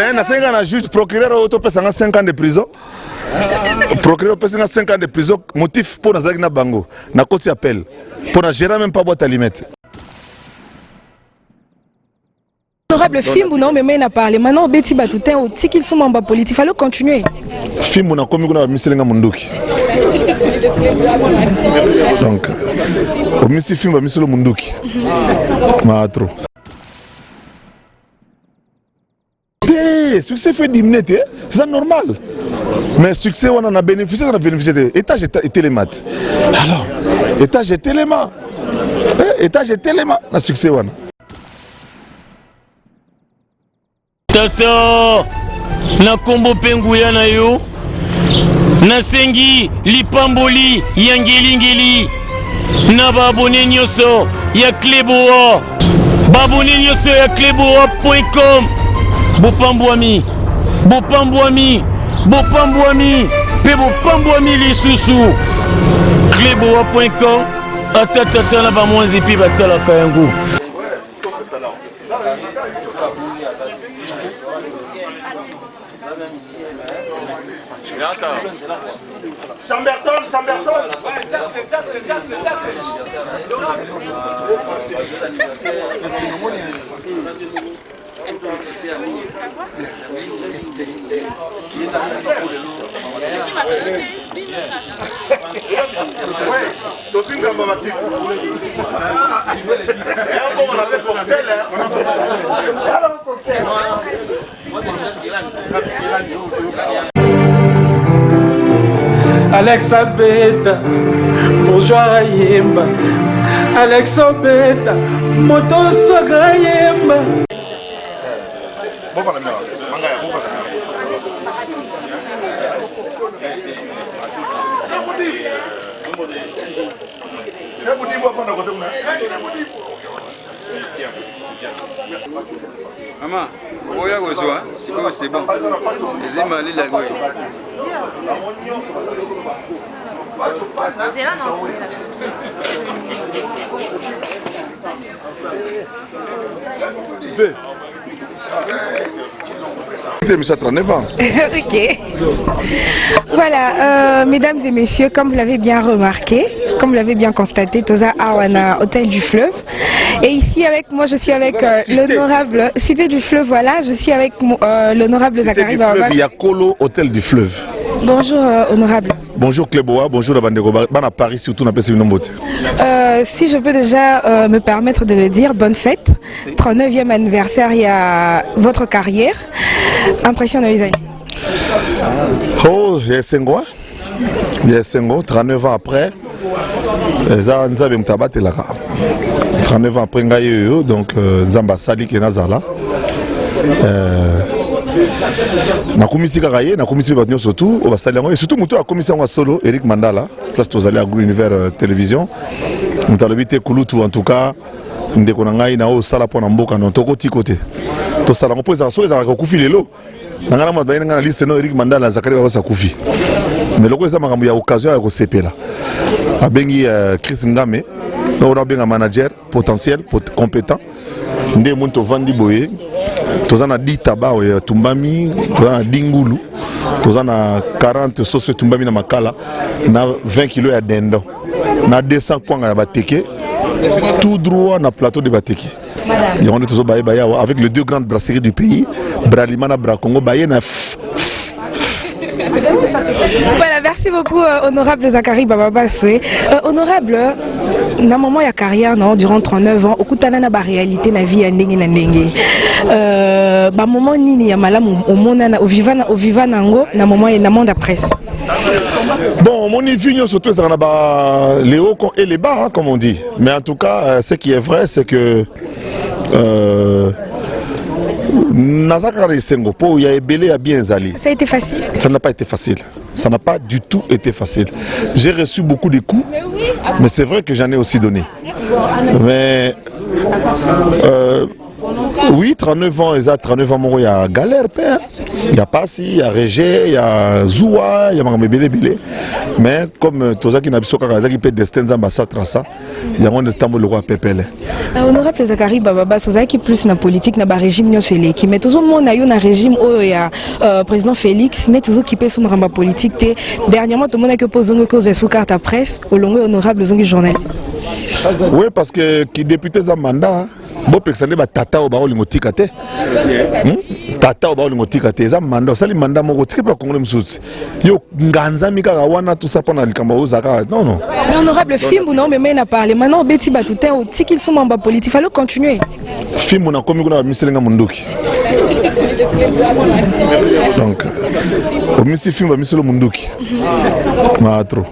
Un juge procureur auto 5 ans de prison. Procureur 5 ans de prison. Motif pour Nazak na bango. Na côté appel. Pour na gérer même pas boîte à limite. Honorable film, non, mais n'a parlé. Maintenant, Betty Batoutin, au qu'ils sont membres politiques, il fallait continuer. Film, on a commis qu'on a mis Selenga Munduki. Donc, au Missi film, on a mis le Munduki. Ma trop. Succès fait 10 minutes, c'est normal. Mais succès, on en a bénéficié, Étage et télémat. Alors, étage et télémat. Étage et télémat, le succès, on a. Tata, na kombo penguya na yo, na sengi lipamboli yangeli na babone nyoso ya Kleboa, babone nyoso ya kleboa.com, bopambwami, pe bopambwami lisusu, Kleboa.com, atatata na bamwanzi pi batalaka yango. Chamberton. Alex Abeta, bonjour Yemba. Alex Abeta, moto sogra Yemba. Maman, oya gozoa, c'est bon. Les imali la goye. Monsieur 39 ans. Ok. Voilà, mesdames et messieurs, comme vous l'avez bien remarqué, comme vous l'avez bien constaté, Toza Awana, Hôtel du Fleuve. Et ici avec moi, je suis avec l'honorable Cité du Fleuve, voilà, je suis avec l'honorable Zakari Bababa. Il y a Kolo, Hôtel du Fleuve. Bonjour honorable. Bonjour Kleboa, bonjour la Bandego, à Paris surtout, on appelle ça une nombote. Si je peux déjà me permettre de le dire, bonne fête. 39e anniversaire, il y a votre carrière. Impression de les amis. Oh, il y a 5 ans. Il y a 5 ans, 39 ans après. 39 ans après, donc Zamba Sali qui est Nazala. Na commission karaye na commission batnyo surtout au basalango et surtout muto a commission solo Eric Mandala place tozali à Univers Télévision mutalobité kulutu en tout cas ndeko na ngai na o sala pona mboka non toko tikote to sala ngo poza so ezaka kufi lelo ngana mo bayina ngana liste no Eric Mandala Zakari ba kufi mais loko eza makambo ya occasion ya ko sepela abengi Chris Ngame no na benga manager potentiel compétent ndé muntu vandi boye tozana 10 tabac tumbami tozana dingulu tozana 40 sauce tumbami na makala na 20 kg ya dendo na 200 kwanga ya bateke tout droit na plateau de bateke et on est toujours avec les 2 grandes brasseries du pays Bralimana Bracongo baye na Voilà, merci beaucoup honorable Zakari Bababa Soué. Honorable, na moment ya carrière non durant 39 ans, okutana na ba réalité na vie ya ndenge na ndenge. Ba moment nini ya malamu omonana oviva nango na moment na monde de presse. Bon, mon niveau surtout ça na ba les hauts et les bas hein, comme on dit. Mais en tout cas, ce qui est vrai c'est que ça a été facile. Ça n'a pas été facile. Ça n'a pas du tout été facile. J'ai reçu beaucoup de coups, mais c'est vrai que j'en ai aussi donné. Mais Oui, 39 ans, il y a 39 ans, il y a galère, père. Il y a Passi, il y a Régé, il y a Zoua, il y a Magamébélé Bélé. Mais comme tous ceux qui n'ont pas qui peut destin Zambassa Trassa, il y a un temps où le roi Pépélé. Honorable Zakari Bababa, ceux qui plus dans la politique, dans le régime, mais tout le monde a eu un régime où il y a président Félix, mais tout le monde qui peut sur la politique. Dernièrement, tout le monde a posé une cause sous carte à presse, au long honorable journaliste. Oui, parce que qui député za mandat, bon personne ba tata au baro lingotika te. Tata au baro lingotika te za mandat, ça li mandat moko tiki pa congolais msuti. Yo nganza mika wana tout ça pendant le kamba ozaka. Non non. Mais honorable film non mais n'a parlé. Maintenant beti batutin au tiki ils sont en bas politique, fallait continuer. Film on a commis qu'on a miselenga munduki. Donc au misi film ba miselo munduki. Ma trop.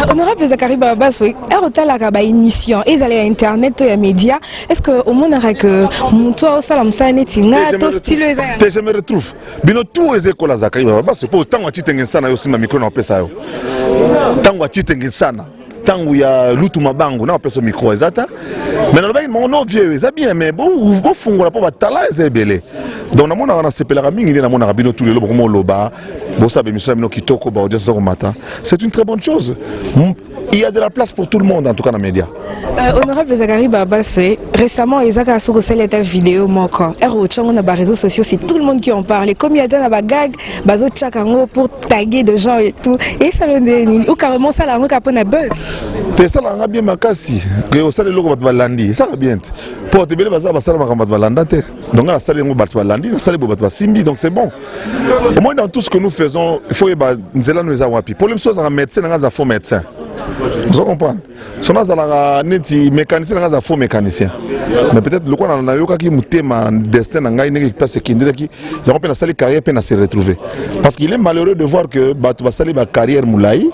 Honorable Zakari Bababa, est la raba émission, ils allaient à internet, à médias. Est-ce que au monde a que mon toit au salam ça n'est pas tout style et je me retrouve. Bino tout les écoles Zakari Bababa, c'est pour tant que tu t'engages sana aussi ma micro na pesa yo. Tant que tu t'engages sana. Tangu ya lutu mabango na peso micro ezata mais na ba mon vieux ça bien mais bon fungola po batala ezebele donc na mona na sepela mingi na mona bino tous les lobo comme loba bo sabe mission bino kitoko ba audience au matin c'est une très bonne chose. Il y a de la place pour tout le monde en tout cas dans les médias. Honorable Zakari Bababa, récemment ils ont sur cette vidéo encore on a les réseaux sociaux, c'est tout le monde qui en parle comme il y a des gag bazo chakango pour taguer des gens et tout et ça le ou carrément ça la on capone a buzz. Te ça la bien makasi que au sale logo bat balandi ça va bien pour te bele baza basala makambat balanda te donc la sale ngo bat balandi la sale bat simbi donc c'est bon. Au moins dans tout ce que nous faisons il faut ba nzela nous awapi pour les choses en médecin nga faux médecin. Vous comprenez? Si on a un mécanicien, on a un faux mécanicien. Mais peut-être le quoi on a eu qui mutema destin on a une place qui dit qui il a sa carrière peine à se retrouver. Parce qu'il est malheureux de voir que tu vas salir ma carrière moulai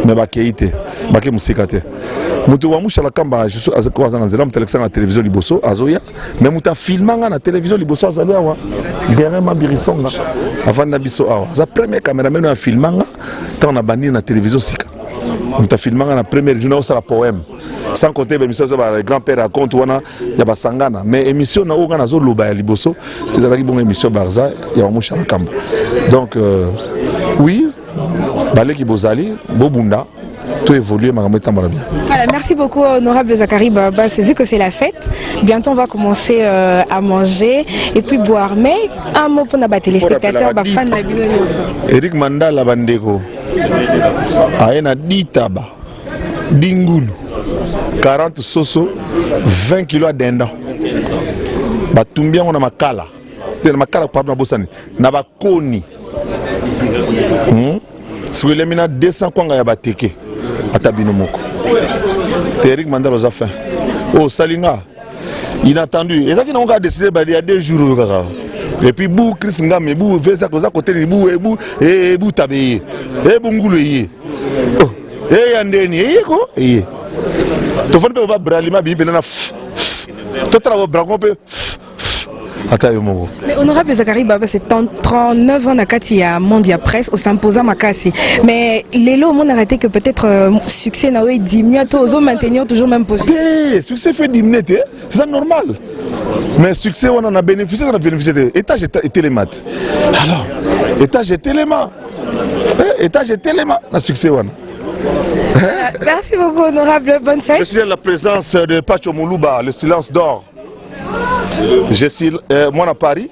mais ba keite ba ke musikate. Mutu wa musha la kamba je suis kwa za nzela mtelekisa na télévision liboso azoya mais muta filmanga na télévision liboso azali awa. Derrière ma birisonga avant na biso awa. Za premier caméraman na filmanga tant na bandi na télévision sika. On t'a filmé dans la première journée au poème. Sans compter l'émission sur le grand-père raconte wana ya basangana mais émission na oga na zo loba ya liboso ezalaki bonne émission barza ya musha na kamba. Donc oui, baleki bozali bobunda tout évoluer makambo etambala bien. Voilà, merci beaucoup honorable Zakari Bababa, vu que c'est la fête, bientôt on va commencer à manger et puis boire mais un mot pour nos téléspectateurs ba fan na bino nyonso. Eric Mandala bandeko aena ditaba dingulu 40 soso 20 kilos d'enda batumbi yango na makala pardon bosani na bakoni soki lemina 200 kwanga ya bateke atabino moko Eric Mandala oza fin oh salinga inattendu ezaki na onga décider il y a 2 jours kaka. Et puis bou Chris Ngame bou vesa koza côté bou e bou tabeye e bungulu ye oh e yandeni e ko e to fon be ba bralima bi pe na to tra bragon pe atayo mo. Mais honorable Zakari Bababa, c'est 39 ans nakati ya Mondia Presse au symposium makasi mais lelo on a arrêté que peut-être succès na we diminue to maintenir toujours même position. Succès fait diminuer c'est normal. Mais succès, on en a bénéficié, étage et télémat. Alors, étage et télémat. Étage et télémat, le succès. Merci beaucoup, honorable. Bonne fête. Je suis à la présence de Pacho Moulouba, le silence d'or. Je suis moi à Paris.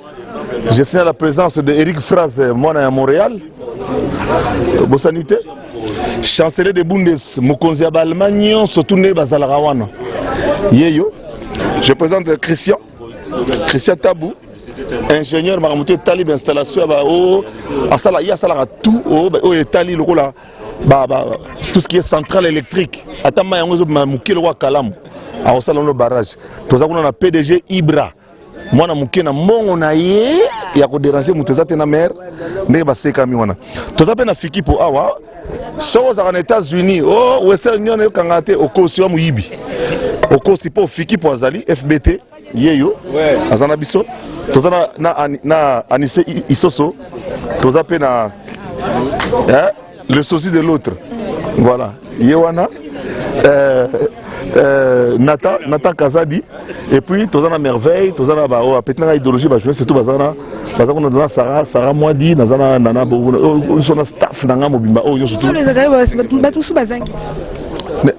Je suis à la présence de Eric Fraz, moi à Montréal. Bossanité. Chancelier de Bundes, Mokonzi Abalmagnon, Sotoune Bazalarawana. Yeyo. Je présente Christian Tabou, ingénieur Maramouté Talib installation il y a tout Tali tout ce qui est centrale électrique. Atama yango mamuke le roi Kalam a osala barrage. Toza kuna PDG Ibra. Moi na muke na mongo na ye ya ko déranger muteza te na mer ndenge baseka mi wana. Toza pe na fiki po awa so za aux États-Unis Western Union yo kangate okosi wa muyibi. Okosi po fiki po azali FBT yeyo azana biso toza na Anissé Isoso toza pe na le sosie de l'autre voilà yewana Nathan Kazadi et puis tozana merveille tozana ba o petit na idéologie ba jouer surtout bazana dans Sarah Moadi nazana nana bo sona staff nanga mobimba o yo surtout les agari ba tous bazangit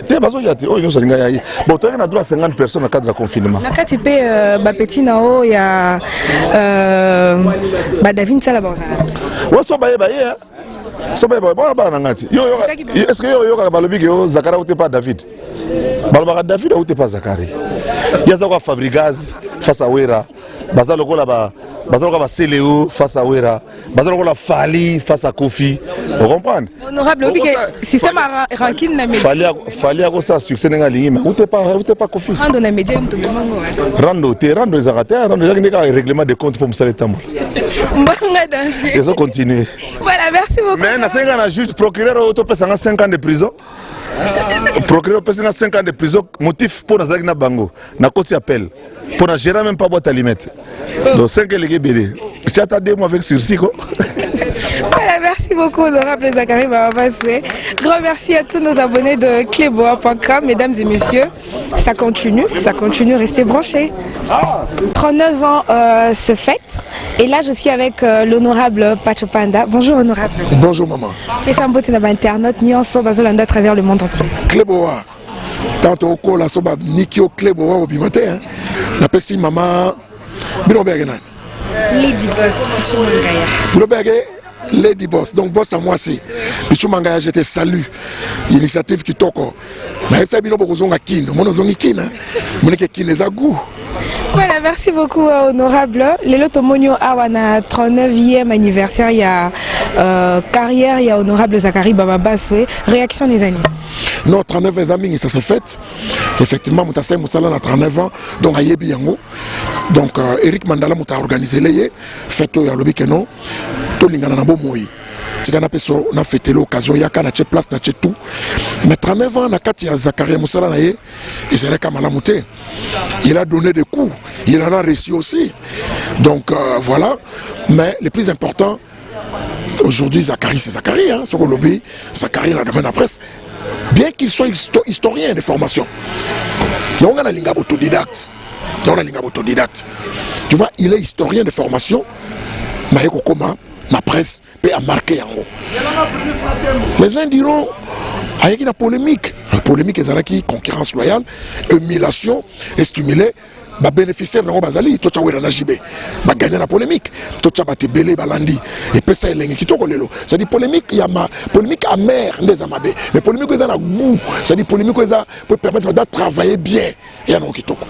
te bazo yati o yo so linga yayi bon toi na droit 50 personnes à cadre de confinement na kati pe ba petit na o ya ba David Sala bazana wa so baye so baye ba nangati yo est-ce que yo balobi que yo Zakara ou pas David balobaka David ou pas Zakari yaza kwa Fabregas face à Wera bazalo ko la ba Seleo face à Wera bazalo ko la Fali face à Kofi vous comprenez honorable obi que système ranking na média Fali ko ça succès nga lingi mais ou pas Kofi rando na média mtu mango rando ezakata rando ezakini ka règlement de compte pour musala tambo mbanga danger ils ont continué voilà merci beaucoup mais na 5 ans na juge procureur auto pesa 5 ans de prison procureur pesa 5 ans de prison motif pour nazaki na bango na côté appel pour na gérer même pas boîte à limite donc 5 légués belé chata 2 mois avec sursis quoi. Voilà, merci beaucoup honorable Zakari Bababasoué. Grand merci à tous nos abonnés de cléboa.com, mesdames et messieurs. Ça continue, restez branchés. 39 ans se fête et là je suis avec l'honorable Pacho Panda. Bonjour honorable. Bonjour maman. Fais ça en beauté dans internaute, Nyonso Bazolanda à travers le monde entier. Cléboa. Tant au col à soba Nikio Cléboa au bimatin. La pessi maman. Bilombergenan. Lady Boss, Pichu Mangaya. Bilomberge. Lady Boss, donc boss à moi c'est Pichu Mangaya, je te salue. Initiative qui toko. Na esa bilo bokozonga kino, mono zongi kina. Moneke kineza goût. Voilà, merci beaucoup honorable. Lelo Tomonio Awana 39e anniversaire, il y a carrière, il y a honorable Zakari Bababasoué. Réaction les amis. Non, 39 ans, ça s'est fait. Effectivement, Moutassé Moussala a 39 ans, donc à Yebi Yango. Donc Eric Mandala m'a organisé les fêtes au Yalobi que non. Tout le monde a beau mourir. C'est qu'on a fêté l'occasion, il y a qu'à la place, tout. Mais 39 ans, il y a Zakari Moussala, il a donné des coups, il en a reçu aussi. Donc voilà. Mais le plus important, aujourd'hui, Zakari, c'est Zakari, hein, sur le lobby. Zakari, la domaine de la presse. Bien qu'il soit historien de formation, il y a un lingab autodidacte. Tu vois, il est historien de formation, mais comment la presse peut marquer en haut. Les uns diront, il y a une polémique. La polémique est une concurrence loyale, émulation et stimuler. Ba bénéficiaire dans bazali to tchawera na jibe ba gagner la polémique to tchabate belé balandi et pesa elengi kitoko lelo c'est dit polémique il y a ma polémique amère des amabe mais polémique ils ont goût c'est dit polémique ils pour permettre de travailler bien et non kitoko.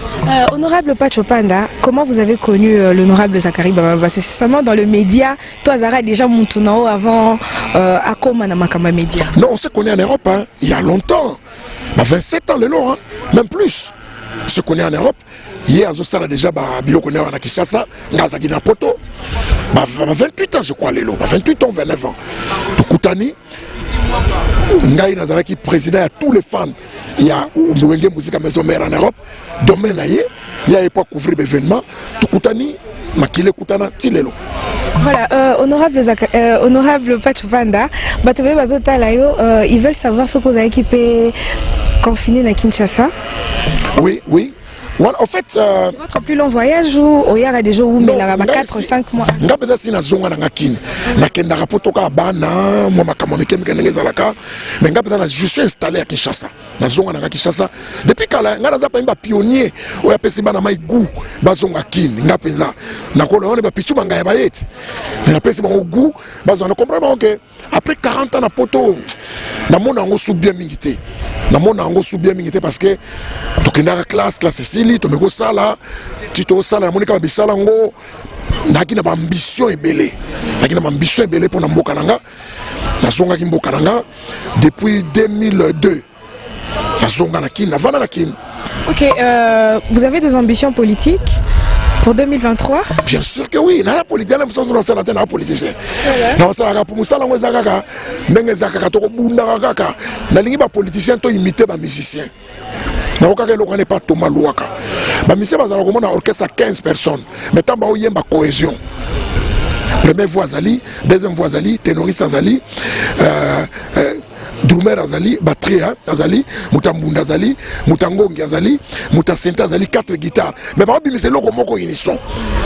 Honorable Pacho Panda, comment vous avez connu l'honorable Zakari Bababa? C'est seulement dans le média, toi Zara déjà Moutounao avant à Koma na Makamba Média. Non, on s'est connu en Europe hein, il y a longtemps. Bah 27 ans lelo hein, même plus. On se connaît en Europe. Hier, on a déjà Biloko à Kishasa, Ngazaki na Poto. 28 ans, je crois, Lélo. 28 ans, 29 ans. Tokoutani, Ngaï Nazaraki, président à tous les fans. Il y a Mouenge Musique à Maison Mère en Europe. Domaine, il y a pas couvrir l'événement. Tokoutani, Makile Koutana, Tilelo. Voilà, honorable Pacho Panda, ils veulent savoir ce que vous avez équipé confiné à Kinshasa. Oui, oui. Well, en fait, c'est votre plus long voyage ou il y a des jours où il y a 4-5 mois? Je suis si na zonga na kin na kenda rapotoka bana moi makamamike mikenge zalaka mais je suis installé à Kinshasa na zonga na Kinshasa depuis kala ngana za pa pionnier oya pesi bana mai gu bazonga kin ngapeza na ko na ba pichu mangaya bayeti na pesi bango gu bazona comprendre que après 40 ans na poto na mona ngo sou bien mingité na mona ngo sou bien mingité parce que tokenda classe Cécile to meko sala tito sala na monika bisala ngo naki na ambition ebele pour na mboka nanga na zonga ki mboka nanga depuis 2002 na zonga na kin na vana na kin. OK, vous avez des ambitions politiques pour 2023? Bien sûr que oui, na politique na mso na sala tena politicien na sala pour musala ngo zakaka ndenge zakaka to bunda kaka na lingi ba politicien to imiter ba musicien. Na okaka eloko n'est pas Thomas Louaka. Ba mission bazala komona orchestre à 15 personnes. Mais tamba oyemba cohésion. Première voix Zali, deuxième voix Zali, ténoriste Zali, drummer azali, batterie azali, mutambunda azali, mutangongi azali, mutasenta azali, 4 guitares. Mais par exemple, c'est le moko unisson.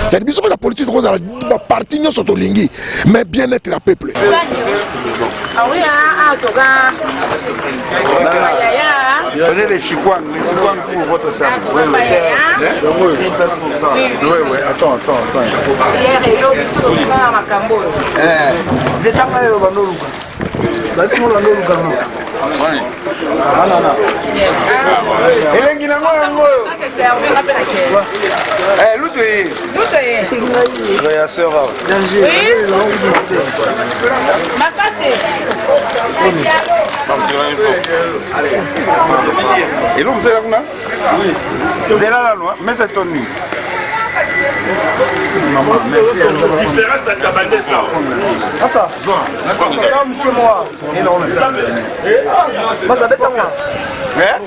C'est bien sûr que la politique cause la partie non sur lingi, mais bien-être la peuple. Ah oui, toga. Prenez les chikwang pour votre table. Oui, oui, attends. Elengi nango yango. Lutoye. Créateur. Oui. Et l'homme c'est là qu'on a? Oui. C'est là la loi, mais c'est ton nuit. Différence à Kabandé ça. Ah ça? Bon, d'accord. Ça que moi. Énorme. Moi ça fait pas moi. Hein?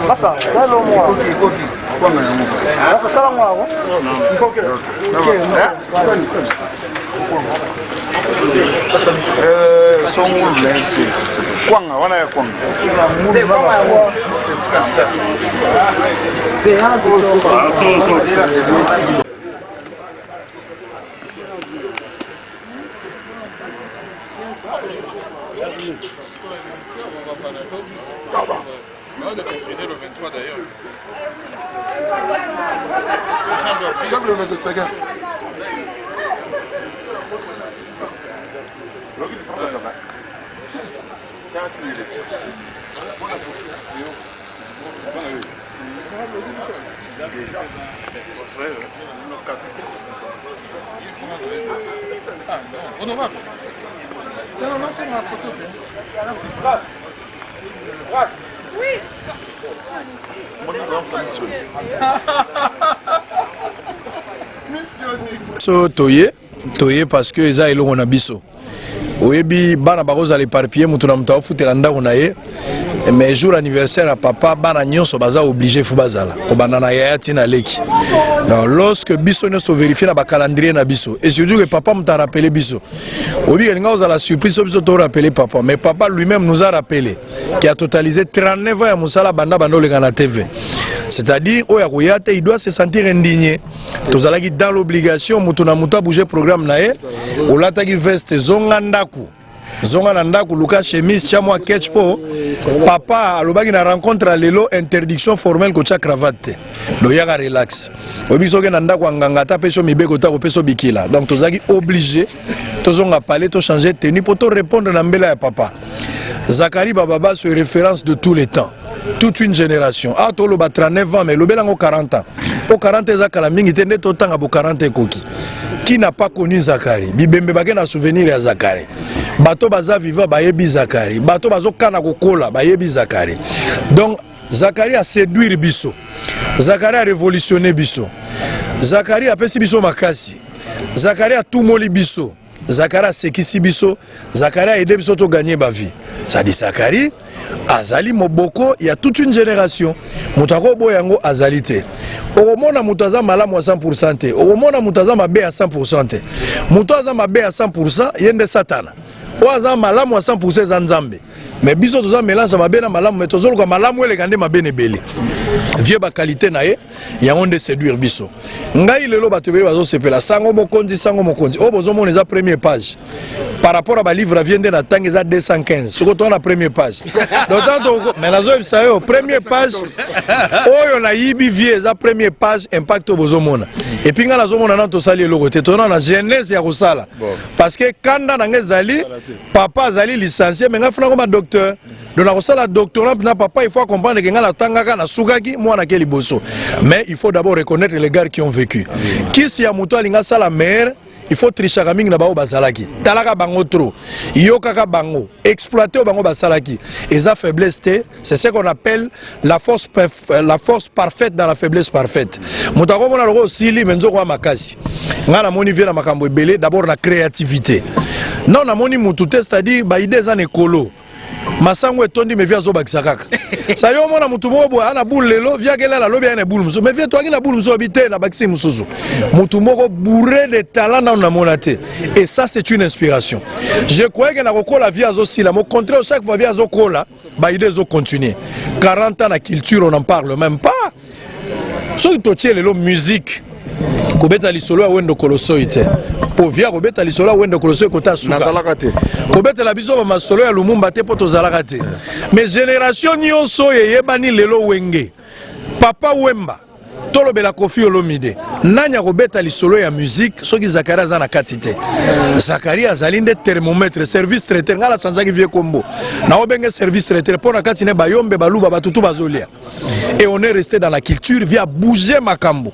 Passa, dá no moa. Passa sala moa. Il faut que. Son lense. Kwanga, wana ya kwanga. Le 23 d'ailleurs. Chambre de Saga. Honorable. Non, c'est ma photo. Grâce. Oui. So toye parce que eza elongo na biso. Oyebi bana bakoza l'éparpiller mutu na mutu afutela ndako na ye. Mais jour anniversaire à papa bana nyonso baza obligé fu bazala ko banana yaya tina leki. Donc lorsque biso nyonso vérifier na ba calendrier na biso et surtout que papa m'a rappelé biso. Oyebi nga oza la surprise biso to rappeler papa, mais papa lui-même nous a rappelé qui a totalisé 39 ans ya musala banda bandole na TV. C'est-à-dire oya koyate il doit se sentir indigné. Tozalaki dans l'obligation mutu na mutu bouger programme na ye. Olataki veste zonga ndaku. Zonga nandaku luka chemise chamwa ketchpo papa alobaki na rencontre lelo interdiction formelle ko cha cravate do yaka relax obiso ke nandaku nganga ta peso mibeko ta ko peso bikila donc tozaki obligé tozonga parler to changer tenue pour to répondre na mbela ya papa. Zakari Bababa c'est référence de tous les temps, toute une génération. Ah to lo ba 39 ans mais lo belango 40 ans. Au 40 ans zakala mingi tende to tanga bo 40 koki. Qui n'a pas connu Zakari? Bibembe bagé na souvenir ya Zakari. Bato baza viva bayebi Zakari. Bato bazo kana kokola bayebi Zakari. Donc Zakari a séduire biso. Zakari a révolutionné biso. Zakari a pesi biso makasi. Zakari a tout moli biso. Zakari a sekisi biso. Zakari a aidé biso to gagner ba vie. Ça dit Zakari azali moboko, il y a toute une génération. Mutako boyango azalité. Oromona mutaza malamu à 100%. Oromona mutaza mabe à 100%. Mutaza mabe à 100%, yende satana. Oaza malamu à 100% zanzambe. Mais biso toza mélange mabe na malamu, mais tozolo ka malamu ele kande mabe nebele. Vieux ba qualité na ye, ya onde séduire biso. Ngai lelo batebele bazo sepela sango mokonzi. O bozo mona za première page. Par rapport à ma livre vient de na tangeza 215. Soko to na première page. Donc tant mais nazo ebsayo première page. Oyo na yibi vie za première page impact bozo mona. Et puis nga nazo mona na to sali eloko te to na genèse ya kosala. Parce que kanda na ngezali papa azali licencié mais nga funa ko ma docteur. Donc la doctorat na papa il faut comprendre que ngala tangaka na sukaki mwana ke liboso. Mais il faut d'abord reconnaître les gars qui ont vécu. Qui si ya muto alinga sala mère, il faut tricher mingi na bao bazalaki. Talaka bango trop. Yokaka bango, exploiter bango basalaki. Et ça faiblesse c'est ce qu'on appelle la force parfaite dans la faiblesse parfaite. Mutako mona loko sili menzo kwa makasi. Ngana moni vient na makambo ebele d'abord la créativité. Non na moni mutu c'est-à-dire ba idée za nekolo. masango etondi me via zobakisa kaka sali omona mutu moko boye ana boule lelo via kelela lobi ana boule mususu me via toaki na boule mususu obite na bakisi mususu mutu moko bourré de talent na na monate et ça c'est une inspiration. Je croyais que na kokola via zosila mo contraire chaque fois via zokola ba idée zo continuer 40 ans na culture on n'en parle même pas. So itotie lelo musique kobeta lisolo ya wendo koloso ite povia kobeta lisolo ya wendo koloso kota suka nazalaka te kobeta la biso ba masolo ya lumumba te poto zalaka te mais génération nyonso yebani lelo wenge papa Wemba tolobela Kofi Olomide nanya kobeta lisolo ya musique soki Zakari aza na kati te Zakari azali nde thermomètre service traiteur ngala sanzaki vie kombo na obenge service traiteur pona kati ne bayombe baluba batutu bazolia et on est resté dans la culture via bouger makambo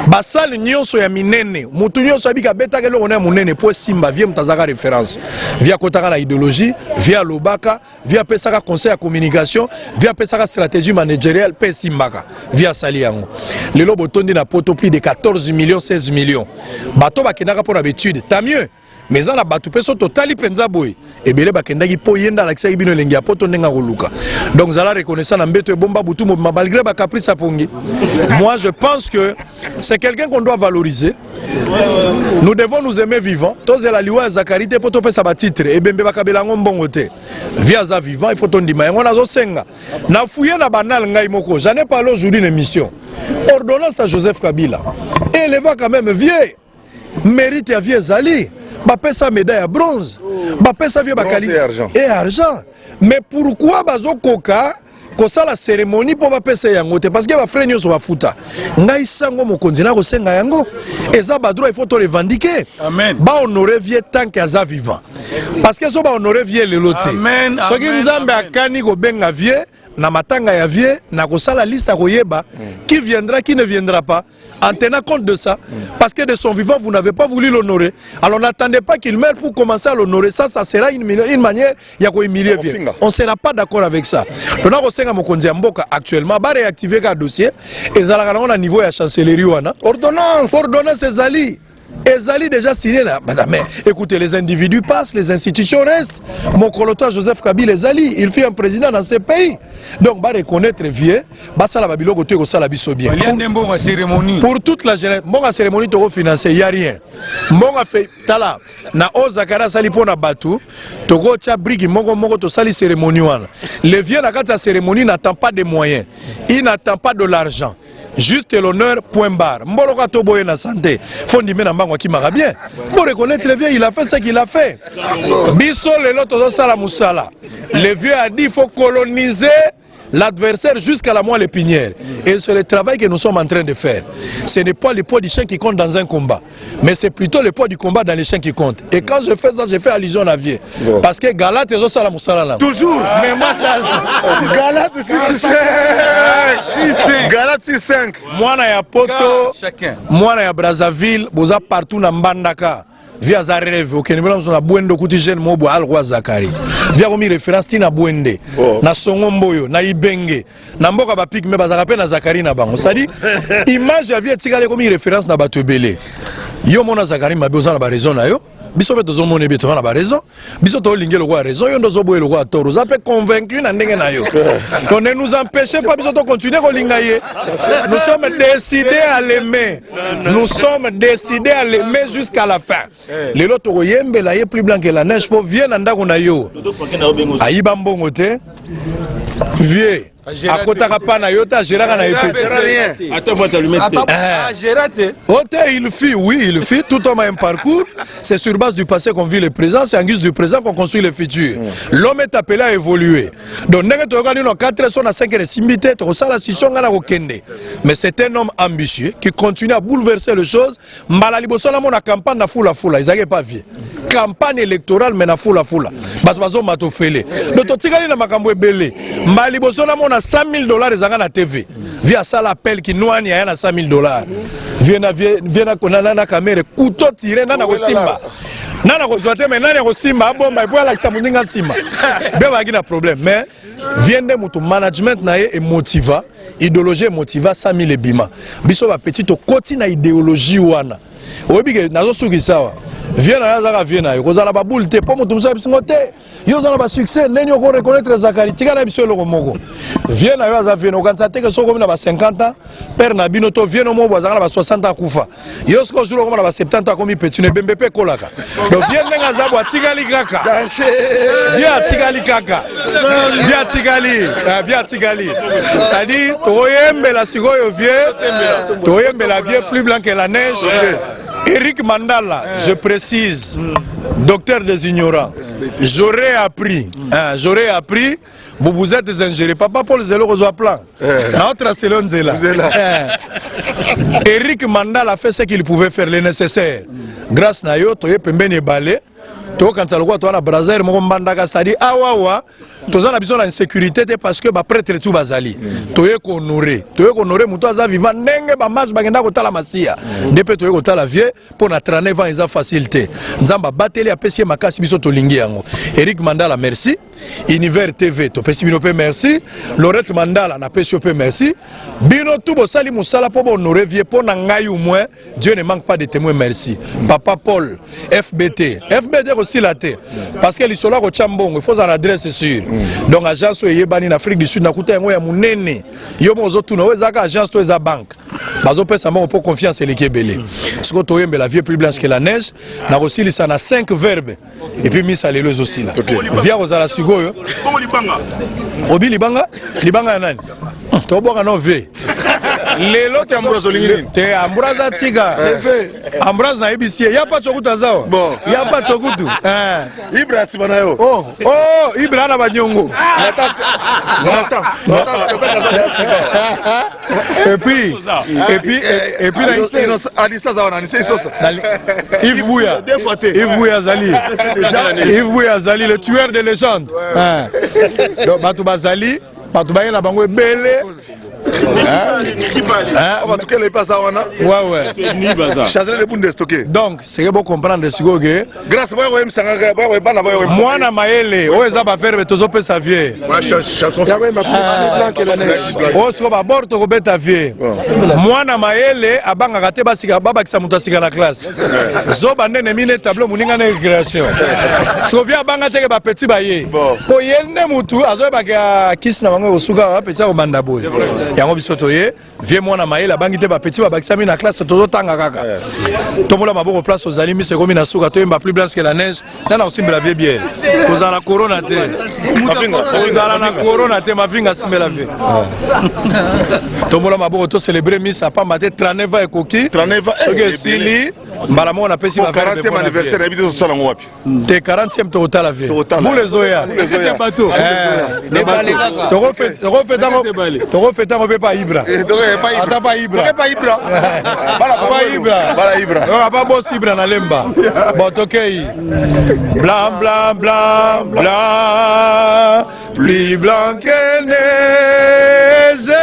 basali nyonso ya minene mutu nyonso abika beta kelo on est munene po simba via mtazaka référence via kotaka na idéologie via lobaka via pesaka conseil ya communication via pesaka stratégie managériale pe simbaka via sali yango lelo botondi na poto plus de 14 millions 16 millions bato bakendaka pona betude tant mieux mais ça na batu peso totali penza boy ebele bakendaki po yenda la kisaki bino lengi ya poto ndenga koluka donc zala reconnaissant na mbeto bomba butu malgré ba caprice pongi moi je pense que c'est quelqu'un qu'on doit valoriser. Nous devons nous aimer vivants. Tous la liwa Zakari te poto pesa ba titre et bembe bakabela ngombongo te via za vivant il faut ton dima ngona zo senga na fouiller na banal ngai moko j'en ai parlé aujourd'hui une émission ordonnance à Joseph Kabila et il va quand même vieux mérite à vieux Zali bapesa médaille à bronze bapesa vieux bakali et argent mais pourquoi bazokoka kosa la cérémonie pour bapesa yango te parce que ba frère nyonso bafuta ngai sango mokonzi na kosenga yango eza ba droit il faut to revendiquer amen ba honorer vieux tant que aza vivant parce que so ba honorer vieux lelo te soki nzambe akani ko benga vieux na matanga ya vieux na kosala liste koyeba qui viendra qui ne viendra pas en tenant compte de ça parce que de son vivant vous n'avez pas voulu l'honorer alors n'attendez pas qu'il meure pour commencer à l'honorer ça sera une manière ya ko humilier vieux on sera pas d'accord avec ça donc na kosenga mokonzi ya mboka actuellement ba réactiver ka dossier ezalaka na niveau ya chancellerie wana ordonnance ezali Ezali déjà signé là. Mais écoutez, les individus passent, les institutions restent. Mon coloteur Joseph Kabila Ezali, il fait un président dans ce pays. Donc, va reconnaître vieux, va ça la babilo côté au salabiso bien. Pour toute la jeunesse, mon cérémonie to financé, il y a rien. Mon a fait tala na Ozakara sali pona batu, to cha brigi mongo to sali cérémonie wana. Le vieux na kata cérémonie n'attend pas de moyens. Il n'attend pas de l'argent. Juste l'honneur, point barre. Mboloka toboye na santé. Fondi mena mbango qui m'a bien. Pour reconnaître le vieux, il a fait ce qu'il a fait. Biso le loto sala musala. Le vieux a dit il faut coloniser l'adversaire jusqu'à la moelle épinière. Et c'est le travail que nous sommes en train de faire. Ce n'est pas le poids du chien qui compte dans un combat, mais c'est plutôt le poids du combat dans les chiens qui compte. Et quand je fais ça, je fais allusion à vie. Parce que Galate est au Moussala. Toujours. Mais moi, ça. Galate 6-5. Galate 6-5. Moi, na ya Poto. Moi, na ya Brazzaville. Boza partout na Mbandaka. Via za rêve au Kenya nous na Bwende kuti jeune mobo al roi Zakari via komi référence tina Bwende na Songomboyo na Ibenge na mboka ba pig me bazaka pe na Zakari na bango ça dit image ya via tikale komi référence na bato belé yo mona Zakari mabe ozana ba raison na yo biso beto zo mona beto na ba raison biso to lingelo kwa raison yo ndo zo boye le roi toro za pe convaincu na ndenge na yo donc ne nous empêchez pas biso to continuer ko lingaye nous sommes décidés à l'aimer nous sommes décidés à l'aimer jusqu'à la fin les loto yembe la ye plus blanc que la neige pour vienne ndako na yo ayiba mbongo te vieux akotaka pa na yo ta géraka na épée attends moi t'allumer il fit oui il fit tout homme a un parcours c'est sur base du passé qu'on vit le présent c'est en guise du présent qu'on construit le futur l'homme est appelé à évoluer donc ndenge tokani no 4 sur na 5 de simbité to sala sisio ngana ko kende mais c'est un homme ambitieux qui continue à bouleverser les choses mbala liboso na mona campagne na fula ils pas vie campagne électorale mais na fula bato bazo matofele donc totikali na makambo ebele mbala liboso na mona $100,000 ezanga na TV via ça l'appel qui noani ya na $100,000 viena konana na caméra couteau tiré nana ko simba nana ko zoate mais nana ko simba bomba pour la kisa muninga simba beba gina problème mais viende mutu management na ye motiva idéologie motiva 100,000 ebima biso ba petit to koti na idéologie wana Oyebi nazo suki sawa. Viens na zaka viens yo kozala ba boule te po mutu musa bisingo te. Yo zala ba succès neni ko reconnaître Zakari tika na biso loko moko. Viens na yo za viens okanza te ke soko na ba 50 ans, père na bino to viens no mo bazaka na ba 60 ans kufa. Yo sko jour ko na ba 70 ans komi petit ne bembe pe kolaka. Donc viens nenga za bo tikali kaka. Viens tikali kaka. Viens tikali. Ça dit toyembe la sikoyo vieux, toyembe la vieux plus blanc que la neige. Eric Mandala, je précise, docteur des ignorants, j'aurais appris, vous vous êtes ingéré. Papa Paul Zelo reçoit plan. Notre Célon Zela. Eric Mandala a fait ce qu'il pouvait faire, le nécessaire. Grâce à yo, tu es pembeni balé. To quand ça le quoi toi na Brazzaville mo mbandaka sadi awawa toza na biso na insécurité parce que ba prêtre tout bazali toye ko honorer muto aza vivant ndenge ba match bagenda ko tala masia ndepé toye ko tala vie pour na 39 ans eza facilité nzamba bateli apesi makasi biso to lingi yango. Eric Mandala merci, Univers TV to pesi bino pe merci, Laurette Mandala na pesi pe merci, bino tout bo sali musala po honorer vie pour na ngai au moins Dieu ne manque pas de témoins merci. Papa Paul FBT aussi la terre parce que l'isola ko chambongo il faut en adresse sûr. Donc agence yebani en Afrique du Sud na kuta yango ya munene yo mozo tuna wezaka agence to eza banque bazo pesa mo pour confiance l'ékebele ce que toyembe la vie plus blanche que la neige na aussi lisa na 5 verbes et puis misa lelo aussi là via rozala sigoyo obi libanga ya nani to boka no ve lelo te ambrazo lingini te ambraza tika ambraza na ibisi ya pa chokuta zao ya pa chokutu Ibra sibana yo Ibra na banyongo et puis Alissa zawana ni c'est ça Yves Bouya Zali le tueur de légende donc Batou Bazali Batou Baye na bango belé on va tout qu'elle passe à wana ouais chaser les bundes stocké donc c'est que bon comprendre ce que grâce moi ouais msanga ouais bana ouais mwana maele o eza ba faire tozo pesa vie chanson ya ouais ma blanc que la neige o siko ba borto ko beta vie mwana maele abanga kate basika baba kisa mutu asika na classe zo bandene mine tableau muninga na récréation siko via banga teke ba petit baye ko yende mutu azo ba ka kisi na bango osuka ba petit ko banda boy yango bisoto ye vie mwana maele abangi te ba petit ba bakisa na classe tozo tanga kaka tomola maboko place aux amis c'est comme na suka to yemba plus blanche que la neige na osimba la vie bien kozala na corona te kozala na corona te mavinga simba la vie tomola maboko to célébrer misa pa maté 39 ans ekoki 39 ans soki sili mbala mo na pesi ba 40e anniversaire habité au salon wapi te 40e to ta la vie pour les oya bateau toko feta ko pe pa Ibra ata pa Ibra bala Ibra pas boss Ibra na lemba bon tokei blanc blanc blanc blanc plus blanc que neige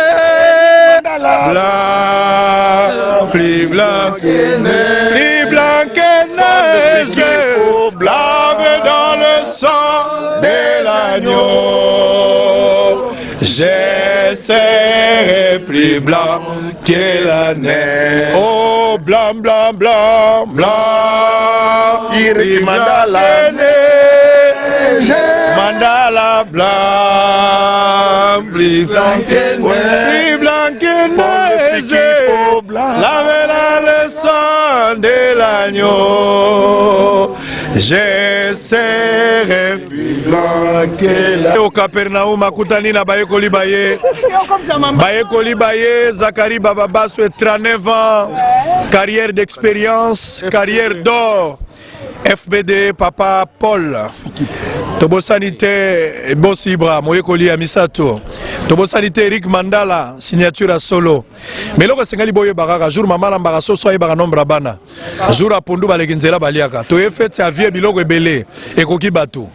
blanc plus blanc que neige plus blanc que neige lavé dans le sang de l'agneau je serai plus blanc que la neige. Oh, blanc, blanc, blanc, blanc. Eric Mandala. Mandala blanc, plus blanc que neige. Plus blanc que neige. Lavé dans le sang de l'agneau. Je serai plus blanc que la... Au Capernaum, Makutani na Bayekoli Baye. Bayekoli Baye, Zakari Bababasso, 39 ans, carrière d'expérience, carrière d'or. FBD, Papa Paul. Tobo Sanité, Boss Ibra, Moyekoli Amisato. Tobo Sanité, Eric Mandala, signature à solo. Mais lorsque Sengali Boye Baraka, jour Maman Lambaraso, soit Ibara Nombra Bana. Jour à Pondu Balekenzela Baliaka. Toye fait sa vie bilogo belé et koki bateau.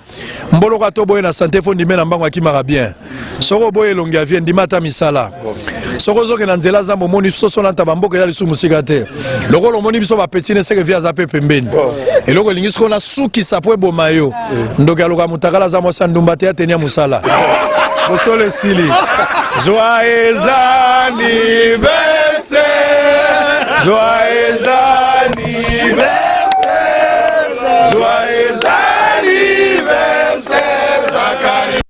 Mbolo kato boye na santé fondi mena mbango akimara bien. Soko boye longia vient dimata misala. Soko zoke na nzela zambo moni soso na tabamboka ya lisu musika te. Loko lo moni biso ba petit ne seke via zape pembeni. Et loko lingi soko na suki sapwe bomayo. Ndoka loka mutakala za mosa ndumba te atenia musala. Bosole sili. Joyeux anniversaire. Joyeux anniversaire. Joyeux anniversaire, Zachary.